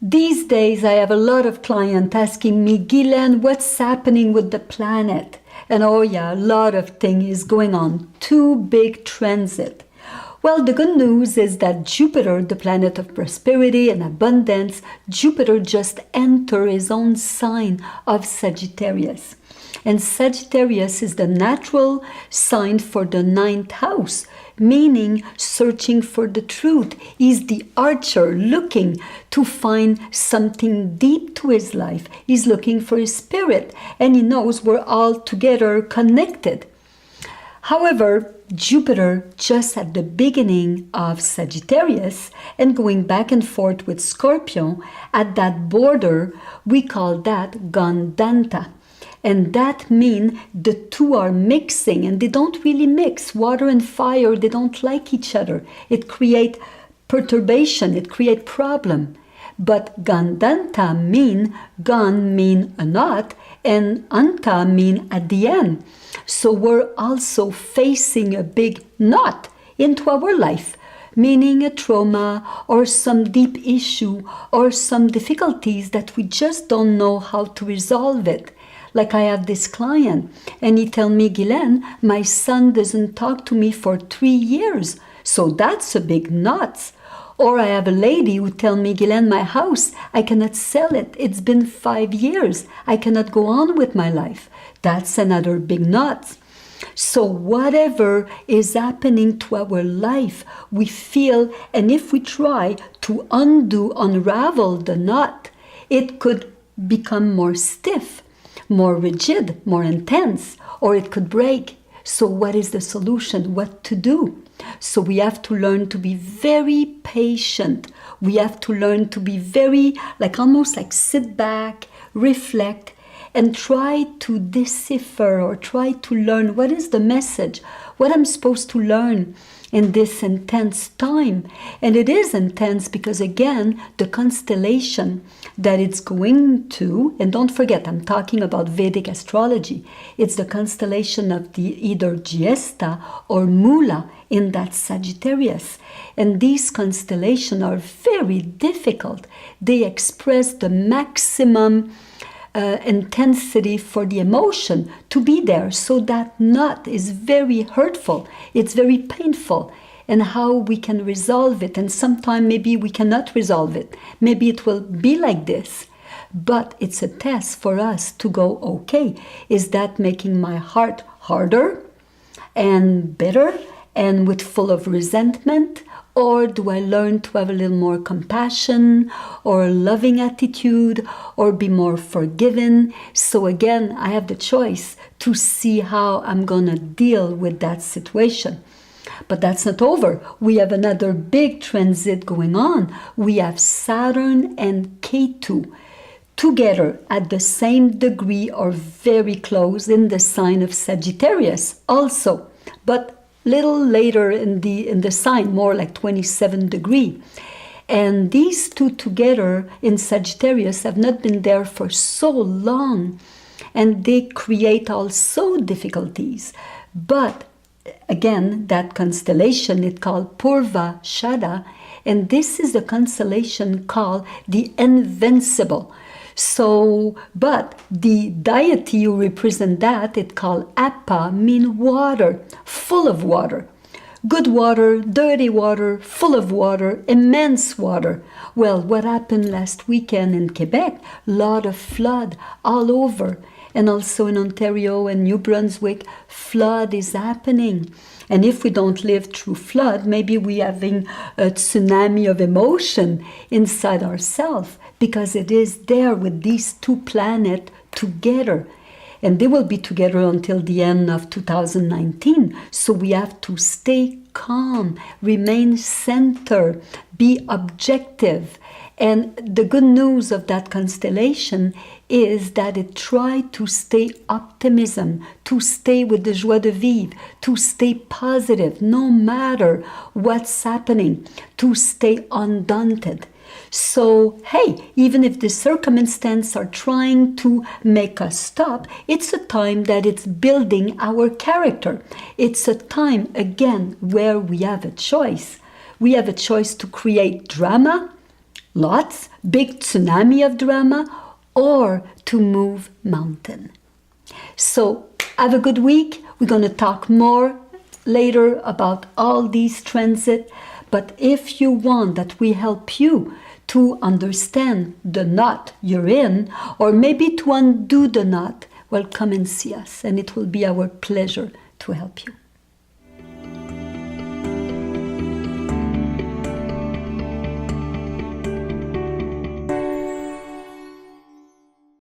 These days, I have a lot of clients asking me, Guylaine, what's happening with the planet? And oh yeah, a lot of things is going on. 2 big transit. Well, the good news is that Jupiter, the planet of prosperity and abundance, Jupiter just entered his own sign of Sagittarius. And Sagittarius is the natural sign for the 9th house, meaning searching for the truth. He's the archer looking to find something deep to his life. He's looking for his spirit, and he knows we're all together connected. However, Jupiter, just at the beginning of Sagittarius and going back and forth with Scorpio, at that border, we call that Gandanta. And that means the two are mixing, and they don't really mix. Water and fire, they don't like each other. It creates perturbation, it creates problem. But Gandanta mean, Gan mean a knot, and Anta mean at the end. So we're also facing a big knot into our life, meaning a trauma or some deep issue or some difficulties that we just don't know how to resolve it. Like I have this client, and he tell me, Guylaine, my son doesn't talk to me for 3 years. So that's a big knot. Or I have a lady who tell me, Guylaine, my house, I cannot sell it. It's been 5 years. I cannot go on with my life. That's another big knot. So whatever is happening to our life, we feel, and if we try to unravel the knot, it could become more stiff, more rigid, more intense, or it could break. So what is the solution? What to do? So we have to learn to be very patient. We have to learn to be very, almost like sit back, reflect, and try to decipher or try to learn what is the message, what I'm supposed to learn in this intense time. And it is intense because, again, the constellation that it's going to, and don't forget, I'm talking about Vedic astrology, it's the constellation of the either Giesta or Mula in that Sagittarius. And these constellations are very difficult. They express the maximum intensity for the emotion to be there. So that knot is very hurtful. It's very painful. And how we can resolve it. And sometimes maybe we cannot resolve it. Maybe it will be like this. But it's a test for us to go, okay, is that making my heart harder and bitter and with full of resentment? Or do I learn to have a little more compassion or a loving attitude or be more forgiving? So again, I have the choice to see how I'm going to deal with that situation. But that's not over. We have another big transit going on. We have Saturn and K2 together at the same degree or very close in the sign of Sagittarius also. But little later in the sign, more like 27 degree. And these two together in Sagittarius have not been there for so long, and they create also difficulties. But again, that constellation, it's called Purva Shada, and this is the constellation called the Invincible. So, but the deity who represent that, it's called Appa, mean water, full of water. Good water, dirty water, full of water, immense water. Well, what happened last weekend in Quebec? A lot of flood all over. And also in Ontario and New Brunswick, flood is happening. And if we don't live through flood, maybe we're having a tsunami of emotion inside ourselves, because it is there with these two planets together. And they will be together until the end of 2019. So we have to stay calm, remain centered, be objective. And the good news of that constellation is that it tried to stay optimism, to stay with the joie de vivre, to stay positive no matter what's happening, to stay undaunted. So, hey, even if the circumstances are trying to make us stop, it's a time that it's building our character. It's a time, again, where we have a choice. We have a choice to create drama lots, big tsunami of drama, or to move mountain. So have a good week. We're going to talk more later about all these transits. But if you want that we help you to understand the knot you're in, or maybe to undo the knot, well, come and see us, and it will be our pleasure to help you.